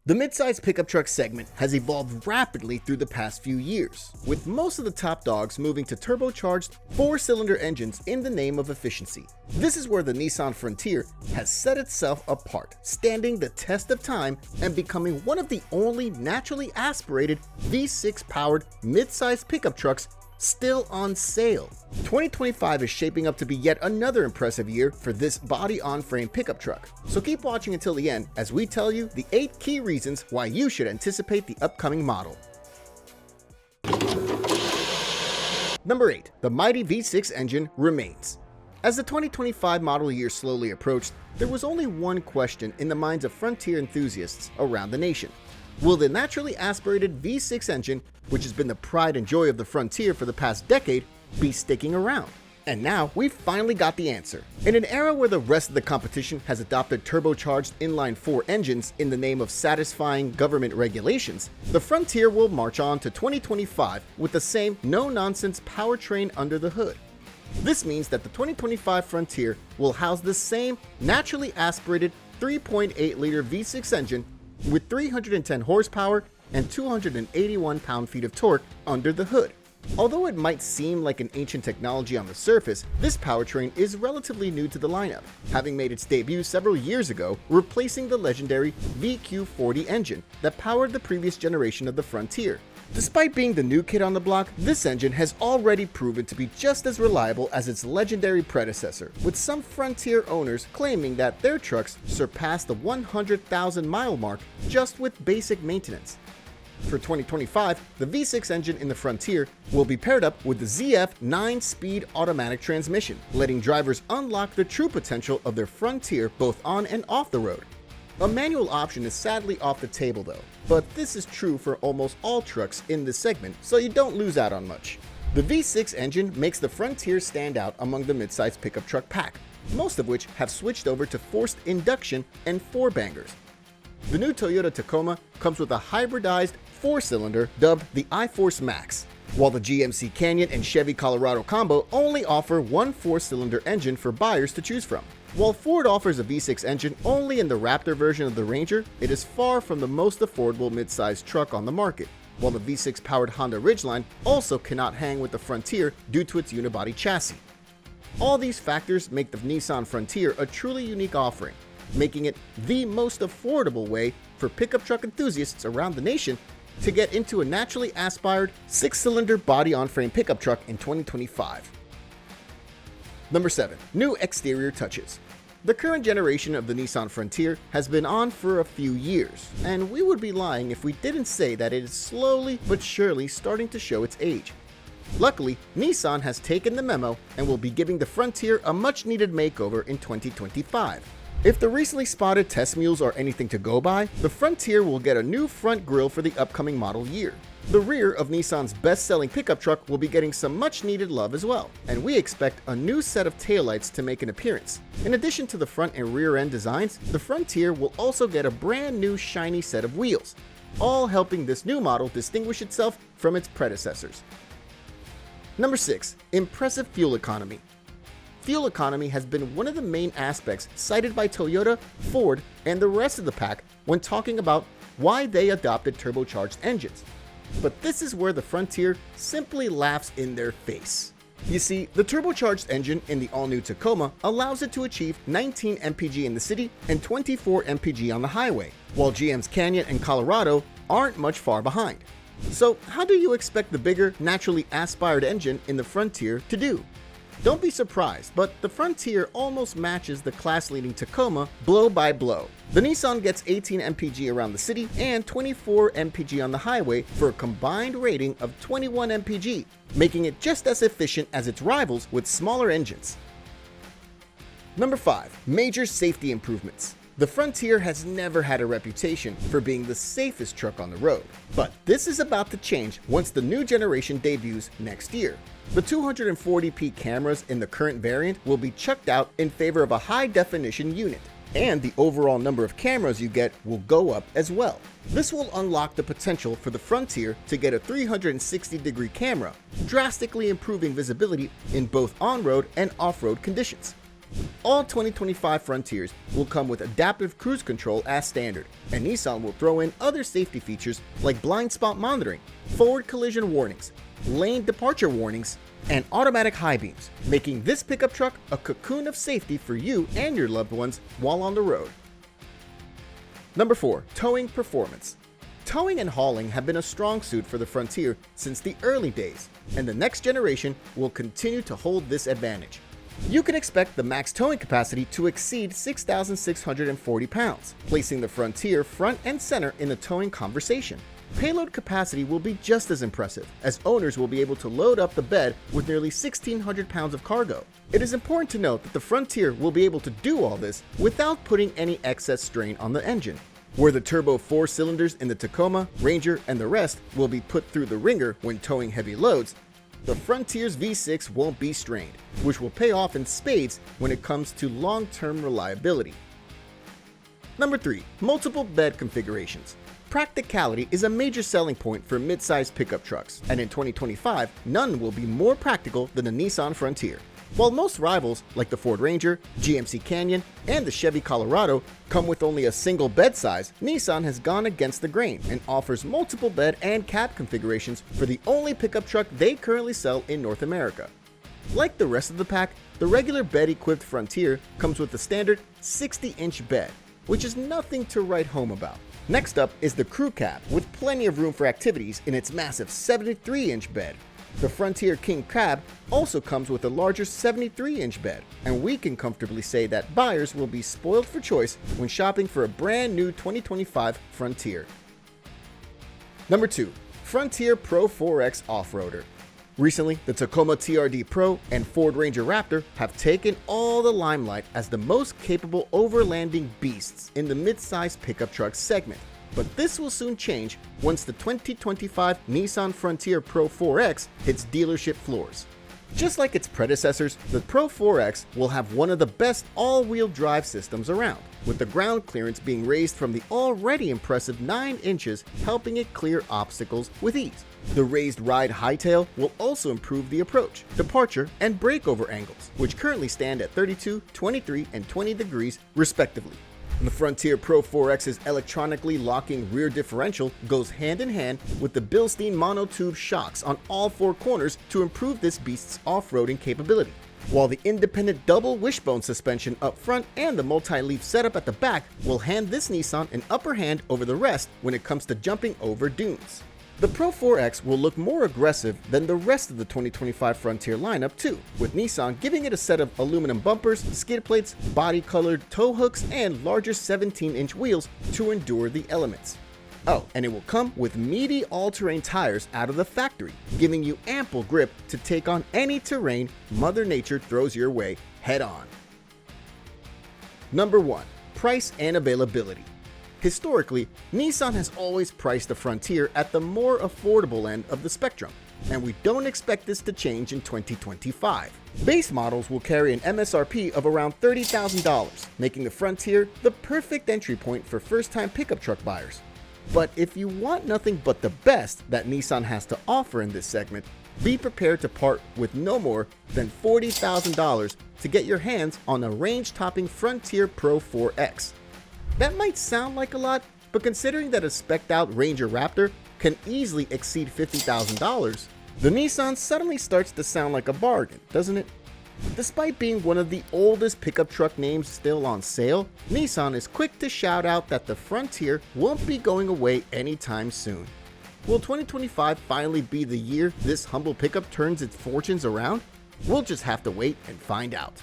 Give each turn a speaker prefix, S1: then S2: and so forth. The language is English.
S1: The midsize pickup truck segment has evolved rapidly through the past few years, with most of the top dogs moving to turbocharged 4-cylinder engines in the name of efficiency. This is where the Nissan Frontier has set itself apart, standing the test of time and becoming one of the only naturally aspirated V6-powered midsize pickup trucks still on sale. 2025 is shaping up to be yet another impressive year for this body-on-frame pickup truck. So keep watching until the end as we tell you the 8 key reasons why you should anticipate the upcoming model. Number 8. The mighty V6 engine remains. As the 2025 model year slowly approached, there was only one question in the minds of Frontier enthusiasts around the nation. Will the naturally aspirated V6 engine, which has been the pride and joy of the Frontier for the past decade, be sticking around? And now we've finally got the answer. In an era where the rest of the competition has adopted turbocharged inline-4 engines in the name of satisfying government regulations, the Frontier will march on to 2025 with the same no-nonsense powertrain under the hood. This means that the 2025 Frontier will house the same naturally aspirated 3.8-liter V6 engine with 310 horsepower and 281 pound-feet of torque under the hood. Although it might seem like an ancient technology on the surface, this powertrain is relatively new to the lineup, having made its debut several years ago, replacing the legendary VQ40 engine that powered the previous generation of the Frontier. Despite being the new kid on the block, this engine has already proven to be just as reliable as its legendary predecessor, with some Frontier owners claiming that their trucks surpassed the 100,000-mile mark just with basic maintenance. For 2025, the V6 engine in the Frontier will be paired up with the ZF 9-speed automatic transmission, letting drivers unlock the true potential of their Frontier both on and off the road. A manual option is sadly off the table though, but this is true for almost all trucks in this segment, so you don't lose out on much. The V6 engine makes the Frontier stand out among the midsize pickup truck pack, most of which have switched over to forced induction and 4-bangers. The new Toyota Tacoma comes with a hybridized 4-cylinder dubbed the iForce Max, while the GMC Canyon and Chevy Colorado combo only offer one 4-cylinder engine for buyers to choose from. While Ford offers a V6 engine only in the Raptor version of the Ranger, it is far from the most affordable midsize truck on the market, while the V6-powered Honda Ridgeline also cannot hang with the Frontier due to its unibody chassis. All these factors make the Nissan Frontier a truly unique offering, making it the most affordable way for pickup truck enthusiasts around the nation to get into a naturally aspired 6-cylinder body-on-frame pickup truck in 2025. Number 7. New exterior touches. The current generation of the Nissan Frontier has been on for a few years, and we would be lying if we didn't say that it is slowly but surely starting to show its age. Luckily, Nissan has taken the memo and will be giving the Frontier a much-needed makeover in 2025. If the recently spotted test mules are anything to go by, the Frontier will get a new front grille for the upcoming model year. The rear of Nissan's best-selling pickup truck will be getting some much-needed love as well, and we expect a new set of taillights to make an appearance. In addition to the front and rear end designs, the Frontier will also get a brand new shiny set of wheels, all helping this new model distinguish itself from its predecessors. Number 6. Impressive fuel economy. Fuel economy has been one of the main aspects cited by Toyota, Ford, and the rest of the pack when talking about why they adopted turbocharged engines. But this is where the Frontier simply laughs in their face. You see, the turbocharged engine in the all-new Tacoma allows it to achieve 19 mpg in the city and 24 mpg on the highway, while GM's Canyon and Colorado aren't much far behind. So how do you expect the bigger, naturally aspired engine in the Frontier to do? Don't be surprised, but the Frontier almost matches the class-leading Tacoma blow by blow. The Nissan gets 18 mpg around the city and 24 mpg on the highway for a combined rating of 21 mpg, making it just as efficient as its rivals with smaller engines. Number 5. Major safety improvements. The Frontier has never had a reputation for being the safest truck on the road, but this is about to change once the new generation debuts next year. The 240p cameras in the current variant will be chucked out in favor of a high-definition unit, and the overall number of cameras you get will go up as well. This will unlock the potential for the Frontier to get a 360-degree camera, drastically improving visibility in both on-road and off-road conditions. All 2025 Frontiers will come with adaptive cruise control as standard, and Nissan will throw in other safety features like blind spot monitoring, forward collision warnings, lane departure warnings, and automatic high beams, making this pickup truck a cocoon of safety for you and your loved ones while on the road. Number 4. Towing performance. Towing and hauling have been a strong suit for the Frontier since the early days, and the next generation will continue to hold this advantage. You can expect the max towing capacity to exceed 6,640 pounds, placing the Frontier front and center in the towing conversation. Payload capacity will be just as impressive, as owners will be able to load up the bed with nearly 1,600 pounds of cargo. It is important to note that the Frontier will be able to do all this without putting any excess strain on the engine. Where the turbo 4 cylinders in the Tacoma, Ranger, and the rest will be put through the ringer when towing heavy loads, the Frontier's V6 won't be strained, which will pay off in spades when it comes to long-term reliability. Number 3. Multiple bed configurations. Practicality is a major selling point for mid-size pickup trucks, and in 2025, none will be more practical than the Nissan Frontier. While most rivals, like the Ford Ranger, GMC Canyon, and the Chevy Colorado, come with only a single bed size, Nissan has gone against the grain and offers multiple bed and cab configurations for the only pickup truck they currently sell in North America. Like the rest of the pack, the regular bed-equipped Frontier comes with the standard 60-inch bed, which is nothing to write home about. Next up is the crew cab, with plenty of room for activities in its massive 73-inch bed. The Frontier King Cab also comes with a larger 73-inch bed, and we can comfortably say that buyers will be spoiled for choice when shopping for a brand new 2025 Frontier. Number 2. Frontier Pro 4X Off-Roader. Recently, the Tacoma TRD Pro and Ford Ranger Raptor have taken all the limelight as the most capable overlanding beasts in the mid-size pickup truck segment. But this will soon change once the 2025 Nissan Frontier Pro 4X hits dealership floors. Just like its predecessors, the Pro 4X will have one of the best all-wheel drive systems around, with the ground clearance being raised from the already impressive 9 inches, helping it clear obstacles with ease. The raised ride hightail will also improve the approach, departure, and breakover angles, which currently stand at 32, 23, and 20 degrees respectively. The Frontier Pro 4X's electronically locking rear differential goes hand in hand with the Bilstein monotube shocks on all 4 corners to improve this beast's off-roading capability, while the independent double wishbone suspension up front and the multi-leaf setup at the back will hand this Nissan an upper hand over the rest when it comes to jumping over dunes. The Pro 4X will look more aggressive than the rest of the 2025 Frontier lineup too, with Nissan giving it a set of aluminum bumpers, skid plates, body-colored tow hooks, and larger 17-inch wheels to endure the elements. Oh, and it will come with meaty all-terrain tires out of the factory, giving you ample grip to take on any terrain Mother Nature throws your way head-on. Number 1. Price and availability. Historically, Nissan has always priced the Frontier at the more affordable end of the spectrum, and we don't expect this to change in 2025. Base models will carry an MSRP of around $30,000, making the Frontier the perfect entry point for first-time pickup truck buyers. But if you want nothing but the best that Nissan has to offer in this segment, be prepared to part with no more than $40,000 to get your hands on a range-topping Frontier Pro 4X. That might sound like a lot, but considering that a spec'd-out Ranger Raptor can easily exceed $50,000, the Nissan suddenly starts to sound like a bargain, doesn't it? Despite being one of the oldest pickup truck names still on sale, Nissan is quick to shout out that the Frontier won't be going away anytime soon. Will 2025 finally be the year this humble pickup turns its fortunes around? We'll just have to wait and find out.